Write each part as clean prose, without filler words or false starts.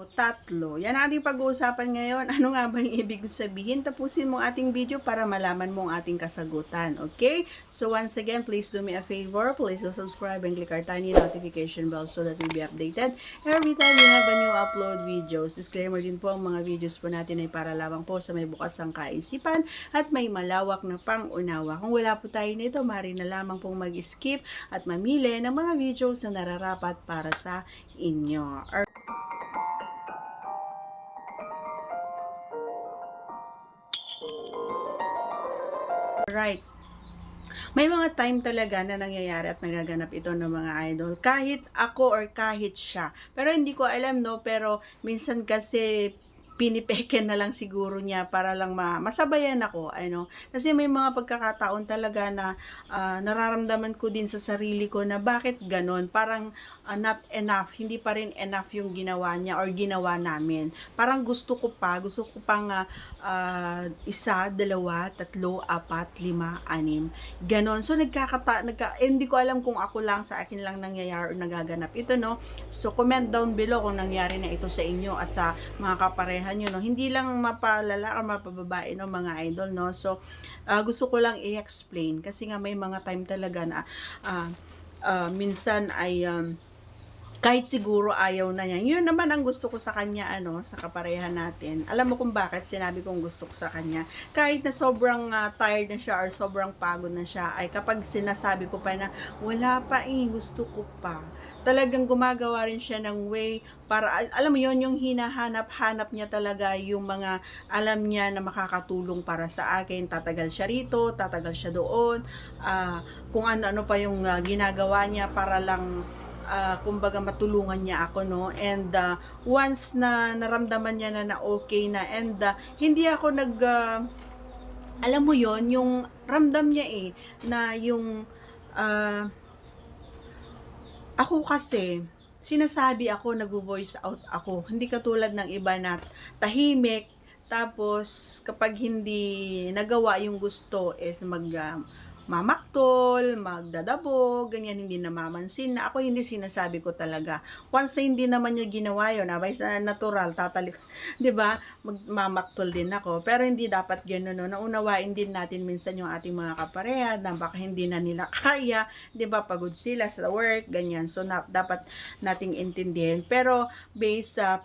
Tatlo. Yan ang ating pag-uusapan ngayon. Ano nga ba yung ibig sabihin? Tapusin mo ating video para malaman mo ang ating kasagutan. Okay? So once again, please do me a favor. Please do subscribe and click our tiny notification bell so that you'll be updated every time we have a new upload videos. Disclaimer din po, ang mga videos po natin ay para lamang po sa may bukas ang kaisipan at may malawak na pang-unawa. Kung wala po tayo nito, maaari na lamang pong mag-skip at mamili ng mga videos na nararapat para sa inyo. Right. May mga time talaga na nangyayari at nagaganap ito ng mga idol. Kahit ako or kahit siya. Pero hindi ko alam, no? Pero minsan kasi pinipeke na lang siguro niya para lang masabayan ako, ano. Kasi may mga pagkakataon talaga na nararamdaman ko din sa sarili ko na bakit ganon, parang not enough, hindi pa rin enough yung ginawa niya or ginawa namin. Parang gusto ko pang isa, dalawa, tatlo, apat, lima, anim, ganon. So hindi ko alam kung ako lang, sa akin lang nangyayari or nagaganap ito, no. So comment down below kung nangyari na ito sa inyo at sa mga kapareha nyo, no. Hindi lang mapalala o mapababae, no, mga idol, no. So gusto ko lang i-explain kasi nga may mga time talaga na minsan ay kahit siguro ayaw na niya. Yun naman ang gusto ko sa kanya, ano, sa kapareha natin. Alam mo kung bakit sinabi kong gusto ko sa kanya. Kahit na sobrang tired na siya or sobrang pagod na siya, ay kapag sinasabi ko pa na wala pa gusto ko pa. Talagang gumagawa rin siya ng way para, alam mo yon, yung hinahanap-hanap niya talaga yung mga alam niya na makakatulong para sa akin. Tatagal siya rito, tatagal siya doon, kung ano-ano pa yung ginagawa niya para lang kumbaga matulungan niya ako, no. And once na naramdaman niya na okay na, and hindi ako alam mo yon, yung ramdam niya na yung ako kasi sinasabi ako, nag-voice out ako, hindi katulad ng iba na tahimik, tapos kapag hindi nagawa yung gusto is mamaktol, magdadabog, ganyan, hindi namamansin. Na ako, hindi, sinasabi ko talaga. Once na hindi naman niya ginawa yun, abay sa natural, tatalik, di ba? Magmamaktol din ako. Pero hindi dapat gano'n, no? Naunawain din natin minsan yung ating mga kapareha na baka hindi na nila kaya, di ba? Pagod sila sa work, ganyan. So, dapat nating intindihin. Pero,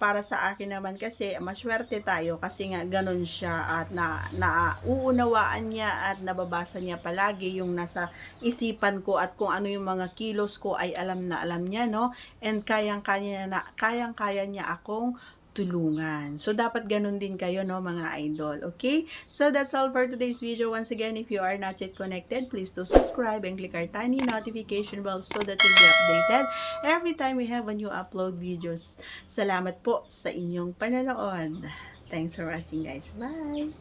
para sa akin naman kasi, maswerte tayo kasi nga ganun siya at nauunawaan niya at nababasa niya palagi yung nasa isipan ko at kung ano yung mga kilos ko ay alam na alam niya, no. And kayang-kaya niya akong tulungan. So, dapat ganun din kayo, no, mga idol. Okay? So, that's all for today's video. Once again, if you are not yet connected, please do subscribe and click our tiny notification bell so that you'll be updated every time we have a new upload videos. Salamat po sa inyong panonood. Thanks for watching, guys. Bye!